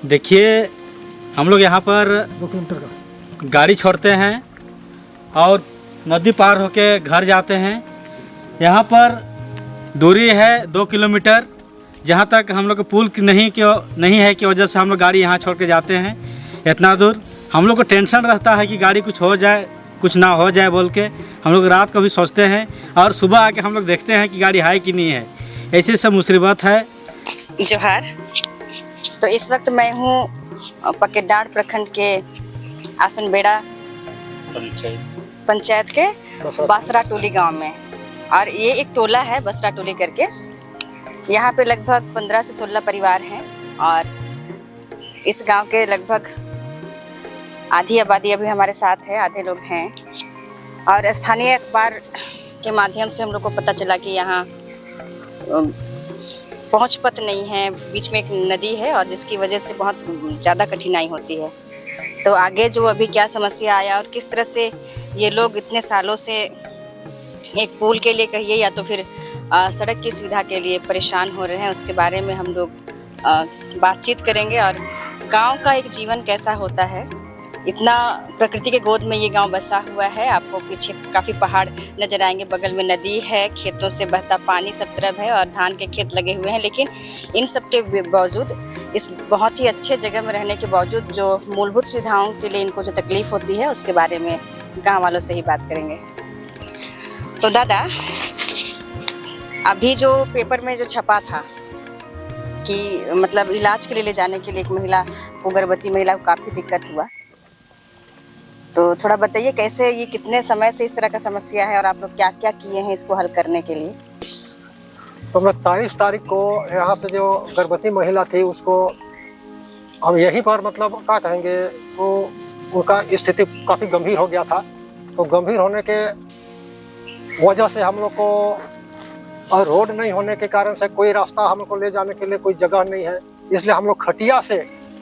देखिए, हम लोग यहाँ पर 2 किलोमीटर का गाड़ी छोड़ते हैं और नदी पार होके घर जाते हैं। यहाँ पर दूरी है 2 किलोमीटर, जहाँ तक हम लोग को पुल नहीं है की वजह से हम लोग गाड़ी यहाँ छोड़ के जाते हैं। इतना दूर हम लोग को टेंशन रहता है कि गाड़ी कुछ हो जाए, कुछ ना हो जाए बोल के हम लोग रात को भी सोचते हैं और सुबह आके हम लोग देखते हैं कि गाड़ी है कि नहीं है। ऐसी सब मुसीबत है। जोहार। तो इस वक्त मैं हूँ पकेडाड़ प्रखंड के आसनबेड़ा पंचायत के बासरा टोली गांव में, और ये एक टोला है बसरा टोली करके। यहाँ पे लगभग 15 से 16 परिवार हैं और इस गांव के लगभग आधी आबादी अभी हमारे साथ है, आधे लोग हैं। और स्थानीय अखबार के माध्यम से हम लोग को पता चला कि यहाँ पहुँच पथ नहीं है, बीच में एक नदी है और जिसकी वजह से बहुत ज़्यादा कठिनाई होती है। तो आगे जो अभी क्या समस्या आया और किस तरह से ये लोग इतने सालों से एक पुल के लिए कहिए या तो फिर सड़क की सुविधा के लिए परेशान हो रहे हैं, उसके बारे में हम लोग बातचीत करेंगे। और गांव का एक जीवन कैसा होता है, इतना प्रकृति के गोद में ये गांव बसा हुआ है। आपको पीछे काफ़ी पहाड़ नजर आएंगे, बगल में नदी है, खेतों से बहता पानी सब तरफ है और धान के खेत लगे हुए हैं। लेकिन इन सब के बावजूद, इस बहुत ही अच्छे जगह में रहने के बावजूद जो मूलभूत सुविधाओं के लिए इनको जो तकलीफ होती है उसके बारे में गाँव वालों से ही बात करेंगे। तो दादा, अभी जो पेपर में जो छपा था कि मतलब इलाज के लिए ले जाने के लिए एक महिला को, गर्भवती महिला को काफ़ी दिक्कत हुआ, तो थोड़ा बताइए कैसे, ये कितने समय से इस तरह का समस्या है और आप लोग क्या क्या किए हैं इसको हल करने के लिए? तो मैं 23 तारीख को यहाँ से जो गर्भवती महिला थी उसको हम यहीं पर मतलब क्या कहेंगे, तो उनका स्थिति काफ़ी गंभीर हो गया था। तो गंभीर होने के वजह से हम लोग को, और रोड नहीं होने के कारण से कोई रास्ता हम लोग को ले जाने के लिए कोई जगह नहीं है, इसलिए हम लोग खटिया से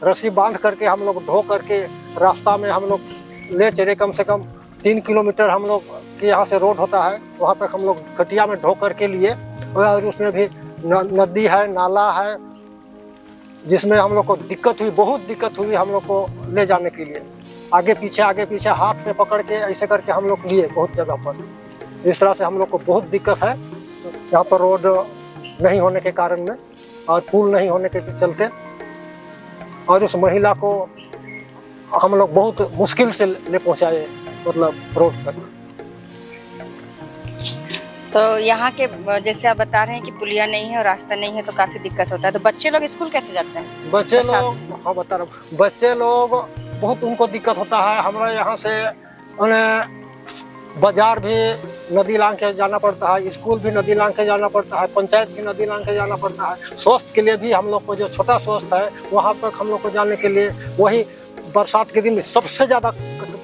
रस्सी बांध करके हम लोग ढो करके रास्ता में हम लोग ले चले। कम से कम 3 किलोमीटर हम लोग के यहाँ से रोड होता है, वहाँ तक हम लोग खटिया में ढो करके लिए। और उसमें भी नदी है, नाला है, जिसमें हम लोग को दिक्कत हुई, बहुत दिक्कत हुई हम लोग को ले जाने के लिए। आगे पीछे हाथ में पकड़ के ऐसे करके हम लोग लिए बहुत जगह पर। इस तरह से हम लोग को बहुत दिक्कत है यहाँ पर, रोड नहीं होने के कारण में और पुल नहीं होने के चलते। और उस महिला को हम लोग बहुत मुश्किल से ले पहुंचाए मतलब रोड तक। तो यहाँ के जैसे आप बता रहे हैं कि पुलिया नहीं है और रास्ता नहीं है तो काफ़ी दिक्कत होता है। तो बच्चे लोग स्कूल कैसे जाते हैं? बच्चे लोग, हाँ बता रहा हूँ, बच्चे लोग बहुत उनको दिक्कत होता है। हमारे यहाँ से उन्हें बाजार भी नदी लांग के जाना पड़ता है, स्कूल भी नदी लांग के जाना पड़ता है, पंचायत भी नदी लांग के जाना पड़ता है। स्वास्थ्य के लिए भी हम लोग को, जो छोटा स्वास्थ्य है वहाँ तक हम लोग को जाने के लिए, वही बरसात के दिन में सबसे ज़्यादा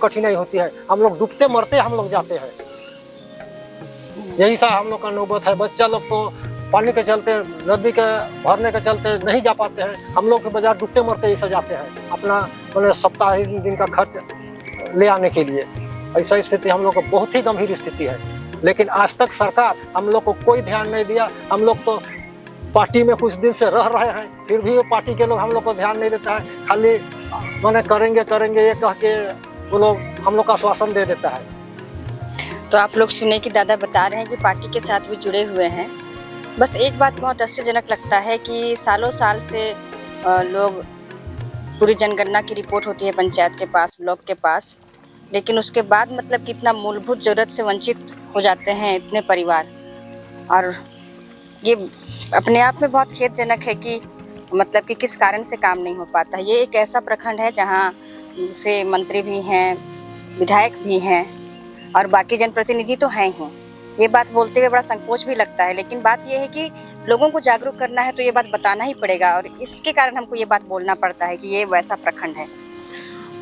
कठिनाई होती है। हम लोग डूबते मरते हम लोग जाते हैं, यही सा हम लोग का नौबत है। बच्चा लोग तो पानी के चलते, नदी के भरने के चलते नहीं जा पाते हैं। हम लोग के बाजार डूबते मरते ऐसा जाते हैं अपना मतलब सप्ताह दिन का खर्च ले आने के लिए। ऐसा स्थिति हम लोग का बहुत ही गंभीर स्थिति है। लेकिन आज तक सरकार हम लोग को कोई ध्यान नहीं दिया। हम लोग तो पार्टी में कुछ दिन से रह रहे हैं, फिर भी पार्टी के लोग हम लोग को ध्यान नहीं देता है। खाली मैंने करेंगे ये कह के वो लोग हम लोग का आश्वासन दे देता है। तो आप लोग सुने कि दादा बता रहे हैं कि पार्टी के साथ भी जुड़े हुए हैं। बस एक बात बहुत आश्चर्यजनक लगता है कि सालों साल से लोग, पूरी जनगणना की रिपोर्ट होती है पंचायत के पास, ब्लॉक के पास, लेकिन उसके बाद मतलब कितना मूलभूत ज़रूरत से वंचित हो जाते हैं इतने परिवार। और ये अपने आप में बहुत खेदजनक है कि मतलब कि किस कारण से काम नहीं हो पाता। ये एक ऐसा प्रखंड है जहाँ से मंत्री भी हैं, विधायक भी हैं और बाकी जनप्रतिनिधि तो हैं ही। ये बात बोलते हुए बड़ा संकोच भी लगता है, लेकिन बात ये है कि लोगों को जागरूक करना है तो ये बात बताना ही पड़ेगा और इसके कारण हमको ये बात बोलना पड़ता है कि ये वैसा प्रखंड है।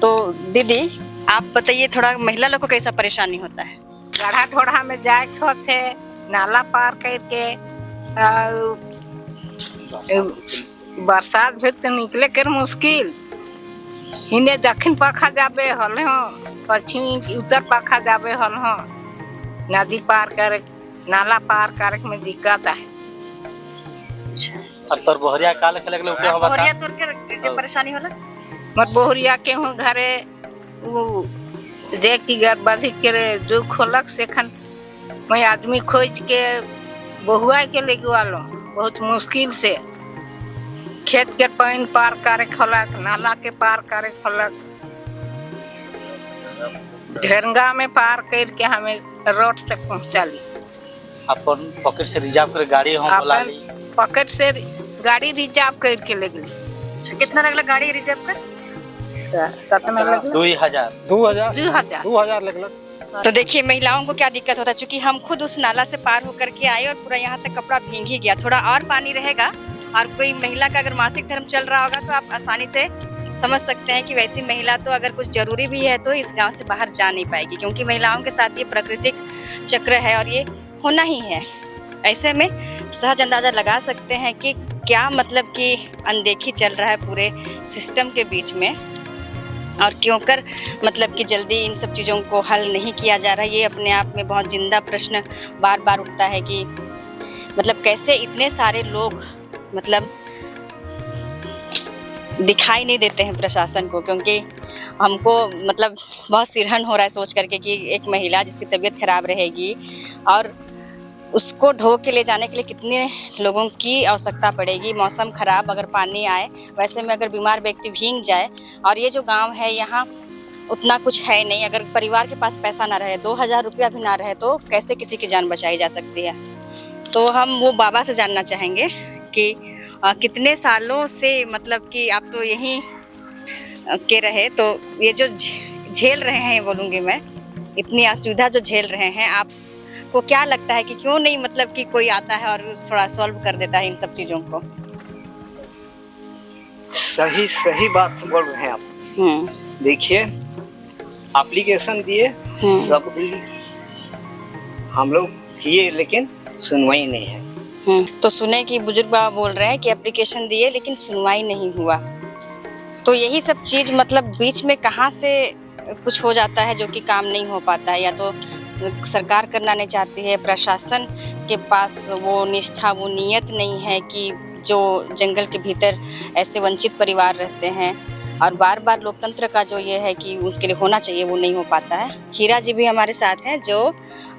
तो दीदी, आप बताइए थोड़ा, महिला लोग को कैसा परेशानी होता है? गढ़ा ढोढ़ा में जाए होते, नाला पार करके, बरसात फिर तो निकले कर मुश्किल। हिने दक्षिण पाखा जाबे हल हो, पश्चिमी उत्तर पाखा जाबे हल हो, नदी पार कर, नाला पार कर में दिक्कत है। और तोर बोहरिया काले खेले के उपयोग होगा बोहरिया तोड़ के जे परेशानी होला मत बोहरिया के हूँ घरे वो जे की गर्भवती के दुख होलक से खन मैं आदमी खोज के बहुआ के लेके वालो बहुत मुश्किल से खेत के पानी पार करे खलक नाला के पार करे खलक ढेरंगा में पार करके हमें रोड से पहुँचाली अपन पॉकेट से रिजर्व कर गाड़ी हम बोला ली पॉकेट से गाड़ी रिजर्व करके ले गई कितना लगला गाड़ी रिजर्व कर कितना लगला 2000 2000 2000 लगलक। तो देखिए महिलाओं को क्या दिक्कत होता है, चूंकि हम खुद उस नाला से पार होकर के आए और पूरा यहाँ तक कपड़ा भीग ही गया। थोड़ा और पानी रहेगा और कोई महिला का अगर मासिक धर्म चल रहा होगा तो आप आसानी से समझ सकते हैं कि वैसी महिला तो अगर कुछ जरूरी भी है तो इस गांव से बाहर जा नहीं पाएगी, क्योंकि महिलाओं के साथ ये प्राकृतिक चक्र है और ये होना ही है। ऐसे में सहज अंदाजा लगा सकते हैं कि क्या मतलब कि अनदेखी चल रहा है पूरे सिस्टम के बीच में और क्यों कर मतलब कि जल्दी इन सब चीज़ों को हल नहीं किया जा रहा है। ये अपने आप में बहुत जिंदा प्रश्न बार बार उठता है कि मतलब कैसे इतने सारे लोग मतलब दिखाई नहीं देते हैं प्रशासन को, क्योंकि हमको मतलब बहुत सिरहन हो रहा है सोच करके कि एक महिला जिसकी तबीयत खराब रहेगी और उसको ढो के ले जाने के लिए कितने लोगों की आवश्यकता पड़ेगी। मौसम खराब, अगर पानी आए, वैसे में अगर बीमार व्यक्ति भीग जाए और ये जो गांव है यहाँ उतना कुछ है नहीं, अगर परिवार के पास पैसा ना रहे, 2000 रुपया भी ना रहे तो कैसे किसी की जान बचाई जा सकती है। तो हम वो बाबा से जानना चाहेंगे कि कितने सालों से मतलब कि आप तो यहीं के रहे, तो ये जो झेल रहे हैं, बोलूँगी मैं, इतनी असुविधा जो झेल रहे हैं, आपको क्या लगता है कि क्यों नहीं मतलब कि कोई आता है और थोड़ा सॉल्व कर देता है इन सब चीज़ों को? सही बात बोल रहे हैं आप। देखिए एप्लीकेशन दिए, सब दिल्ली हम लोग किए लेकिन सुनवाई नहीं है। तो सुने कि बुजुर्ग बाबा बोल रहे हैं कि एप्लीकेशन दिए लेकिन सुनवाई नहीं हुआ। तो यही सब चीज़ मतलब बीच में कहाँ से कुछ हो जाता है जो कि काम नहीं हो पाता है, या तो सरकार करना नहीं चाहती है, प्रशासन के पास वो निष्ठा, वो नीयत नहीं है कि जो जंगल के भीतर ऐसे वंचित परिवार रहते हैं, और बार बार लोकतंत्र का जो ये है कि उसके लिए होना चाहिए वो नहीं हो पाता है। हीरा जी भी हमारे साथ हैं जो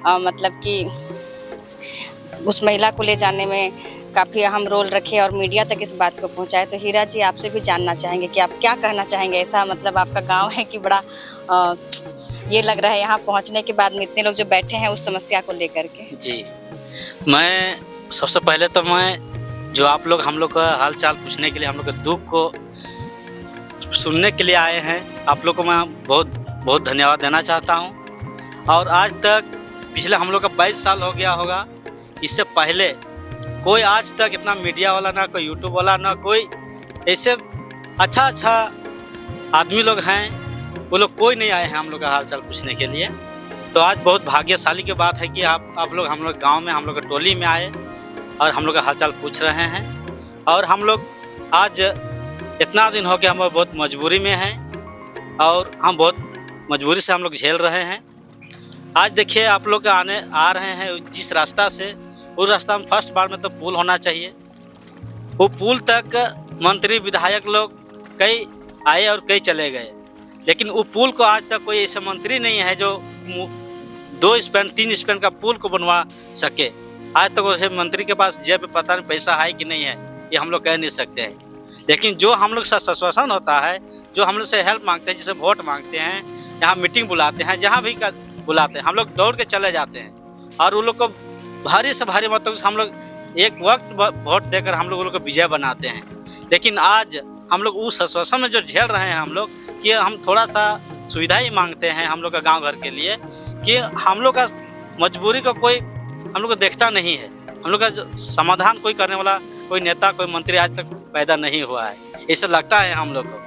मतलब कि उस महिला को ले जाने में काफ़ी अहम रोल रखे और मीडिया तक इस बात को पहुंचाए। तो हीरा जी आपसे भी जानना चाहेंगे कि आप क्या कहना चाहेंगे। ऐसा मतलब आपका गांव है कि बड़ा ये लग रहा है यहाँ पहुंचने के बाद में इतने लोग जो बैठे हैं उस समस्या को लेकर के। जी, मैं सबसे पहले तो मैं जो आप लोग हम लोग का हाल चाल पूछने के लिए, हम लोग के दुख को सुनने के लिए आए हैं, आप लोग को मैं बहुत बहुत धन्यवाद देना चाहता हूँ। और आज तक पिछले हम लोग का 22 साल हो गया होगा, इससे पहले कोई आज तक इतना मीडिया वाला ना कोई यूट्यूब वाला ना कोई ऐसे अच्छा आदमी लोग हैं, वो लोग कोई नहीं आए हैं हम लोग का हाल चाल पूछने के लिए। तो आज बहुत भाग्यशाली की बात है कि आप लोग हम लोग गांव में, हम लोग टोली में आए और हम लोग का हाल चाल पूछ रहे हैं। और हम लोग आज इतना दिन हो गया हम बहुत मजबूरी में हैं और हम बहुत मजबूरी से हम लोग झेल रहे हैं। आज देखिए आप लोग आ रहे हैं जिस रास्ता से, उस रास्ता में फर्स्ट बार में तो पुल होना चाहिए। वो पुल तक मंत्री विधायक लोग कई आए और कई चले गए, लेकिन वो पुल को आज तक कोई ऐसा मंत्री नहीं है जो 2 स्पैन 3 स्पैन का पुल को बनवा सके। आज तक वैसे मंत्री के पास जेब में पता नहीं पैसा है कि नहीं है, ये हम लोग कह नहीं सकते हैं। लेकिन जो हम लोग से आश्वासन होता है, जो हम लोग से हेल्प मांगते हैं, जैसे वोट मांगते हैं, यहाँ मीटिंग बुलाते हैं, जहाँ भी बुलाते हैं, हम लोग दौड़ के चले जाते हैं और उन लोग को भारी से भारी मतलब हम लोग एक वक्त वोट देकर हम लोग को विजय बनाते हैं। लेकिन आज हम लोग उस आश्वासन में जो झेल रहे हैं हम लोग, कि हम थोड़ा सा सुविधा ही मांगते हैं हम लोग का गांव घर के लिए, कि हम लोग का मजबूरी को कोई हम लोग को देखता नहीं है। हम लोग का समाधान कोई करने वाला कोई नेता, कोई मंत्री आज तक पैदा नहीं हुआ है, ऐसा लगता है हम लोग को।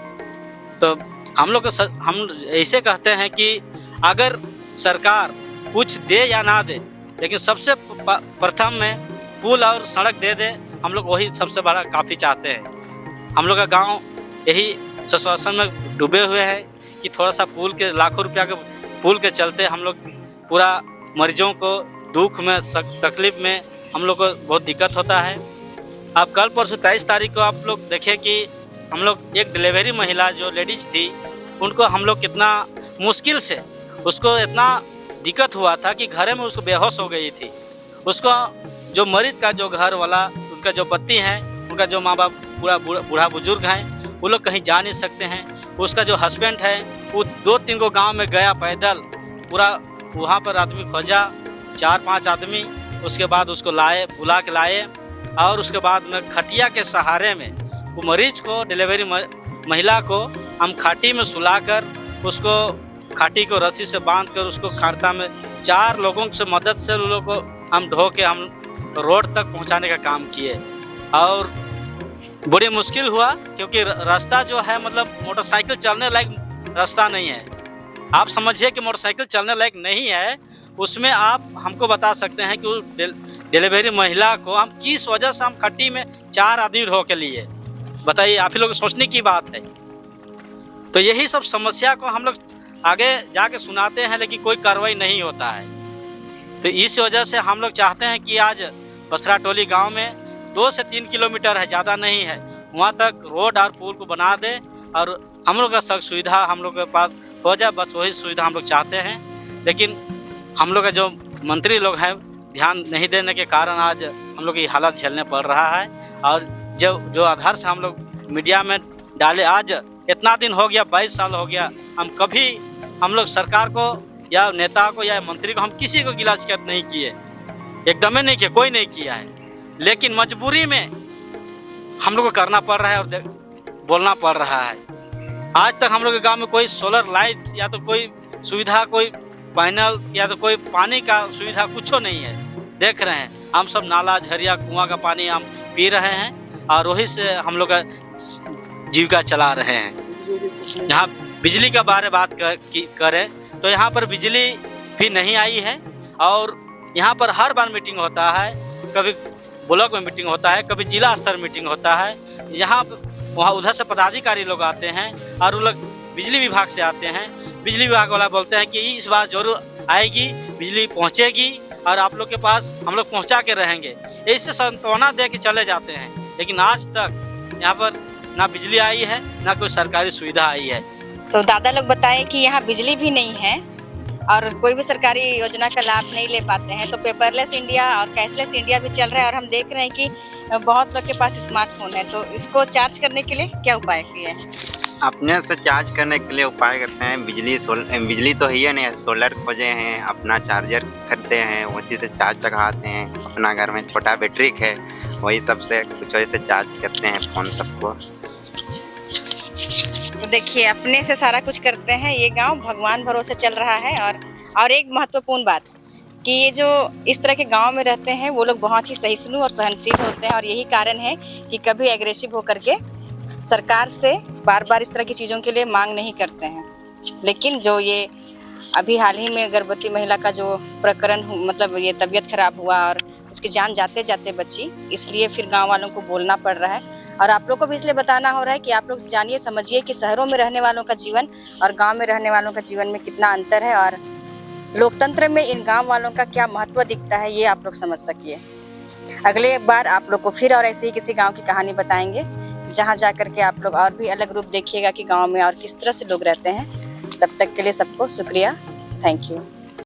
तो हम लोग को हम ऐसे कहते हैं कि अगर सरकार कुछ दे या ना दे, लेकिन सबसे प्रथम में पुल और सड़क दे दे, हम लोग वही सबसे बड़ा काफ़ी चाहते हैं। हम लोग का गांव यही आश्वासन में डूबे हुए हैं कि थोड़ा सा पुल के लाखों रुपया के पुल के चलते हम लोग पूरा मरीजों को दुख में तकलीफ में हम लोग को बहुत दिक्कत होता है। अब कल परसों 23 तारीख को आप लोग देखें कि हम लोग एक डिलीवरी महिला जो लेडीज थी उनको हम लोग कितना मुश्किल से उसको इतना दिक्कत हुआ था कि घर में उसको बेहोश हो गई थी। उसको जो मरीज का जो घर वाला उनका जो पति हैं, उनका जो माँ बाप पूरा बूढ़ा बुजुर्ग हैं, वो लोग कहीं जा नहीं सकते हैं। उसका जो हस्बैंड है वो 2-3 को गांव में गया पैदल, पूरा वहाँ पर आदमी खोजा, 4-5 आदमी, उसके बाद उसको बुला के लाए और उसके बाद में खटिया के सहारे में वो मरीज को, डिलीवरी महिला को हम खाटी में सुलाकर उसको खाटी को रस्सी से बांधकर उसको खारता में 4 लोगों से मदद से उन लोगों को हम ढो के हम रोड तक पहुंचाने का काम किए। और बड़ी मुश्किल हुआ क्योंकि रास्ता जो है मतलब मोटरसाइकिल चलने लायक रास्ता नहीं है। आप समझिए कि मोटरसाइकिल चलने लायक नहीं है, उसमें आप हमको बता सकते हैं कि उस डिलीवरी महिला को हम किस वजह से हम खट्टी में 4 आदमी ढो के लिए, बताइए, आप ही लोग सोचने की बात है। तो यही सब समस्या को हम लोग आगे जाके सुनाते हैं लेकिन कोई कार्रवाई नहीं होता है। तो इस वजह से हम लोग चाहते हैं कि आज बसरा टोली गांव में 2 से 3 किलोमीटर है, ज़्यादा नहीं है, वहाँ तक रोड और पुल को बना दे और हम लोग का सब सुविधा हम लोग के पास हो जाए, बस वही सुविधा हम लोग चाहते हैं। लेकिन हम लोग का जो मंत्री लोग हैं ध्यान नहीं देने के कारण आज हम लोग की हालत झेलने पड़ रहा है। और जो आधार से हम लोग मीडिया में डाले, आज इतना दिन हो गया, 22 साल हो गया, हम लोग सरकार को या नेता को या मंत्री को हम किसी को गिला शिकायत नहीं किए, एकदम ही नहीं किया, कोई नहीं किया है। लेकिन मजबूरी में हम लोग को करना पड़ रहा है और बोलना पड़ रहा है। आज तक हम लोग के गांव में कोई सोलर लाइट या तो कोई सुविधा, कोई पैनल या तो कोई पानी का सुविधा कुछ नहीं है। देख रहे हैं हम सब नाला झरिया कुआं का पानी हम पी रहे हैं और वही से हम लोग का जीविका चला रहे हैं। यहाँ बिजली का बारे बात करें तो यहाँ पर बिजली भी नहीं आई है और यहाँ पर हर बार मीटिंग होता है, कभी ब्लॉक में मीटिंग होता है, कभी जिला स्तर मीटिंग होता है। यहाँ वहाँ उधर से पदाधिकारी लोग आते हैं और वो लोग बिजली विभाग से आते हैं। बिजली विभाग वाला बोलते हैं कि इस बार जरूर आएगी, बिजली पहुँचेगी और आप लोग के पास हम लोग पहुँचा के रहेंगे, इससे सांत्वना दे के चले जाते हैं। लेकिन आज तक यहाँ पर ना बिजली आई है ना कोई सरकारी सुविधा आई है। तो दादा लोग बताए कि यहाँ बिजली भी नहीं है और कोई भी सरकारी योजना का लाभ नहीं ले पाते हैं। तो पेपरलेस इंडिया और कैशलेस इंडिया भी चल रहा है और हम देख रहे हैं कि बहुत लोग के पास स्मार्टफोन है। तो इसको चार्ज करने के लिए क्या उपाय किए हैं? अपने से चार्ज करने के लिए उपाय करते हैं, बिजली तो है नहीं, सोलर खोजे हैं, अपना चार्जर खरीदते हैं, उसी से चार्ज लगाते हैं। अपना घर में छोटा बैटरी है, वही सबसे कुछ वैसे चार्ज करते हैं फ़ोन सबको। तो देखिए, अपने से सारा कुछ करते हैं। ये गांव भगवान भरोसे चल रहा है। और एक महत्वपूर्ण बात कि ये जो इस तरह के गांव में रहते हैं वो लोग बहुत ही सहिष्णु और सहनशील होते हैं और यही कारण है कि कभी एग्रेसिव होकर के सरकार से बार बार इस तरह की चीज़ों के लिए मांग नहीं करते हैं। लेकिन जो ये अभी हाल ही में गर्भवती महिला का जो प्रकरण मतलब ये तबीयत खराब हुआ और उसकी जान जाते जाते बची, इसलिए फिर गांव वालों को बोलना पड़ रहा है। और आप लोग को भी इसलिए बताना हो रहा है कि आप लोग जानिए समझिए कि शहरों में रहने वालों का जीवन और गांव में रहने वालों का जीवन में कितना अंतर है और लोकतंत्र में इन गांव वालों का क्या महत्व दिखता है, ये आप लोग समझ सकिए। अगले बार आप लोग को फिर और ऐसे ही किसी गांव की कहानी बताएंगे, जहां जाकर के आप लोग और भी अलग रूप देखिएगा कि गांव में और किस तरह से लोग रहते हैं। तब तक के लिए सबको शुक्रिया, थैंक यू।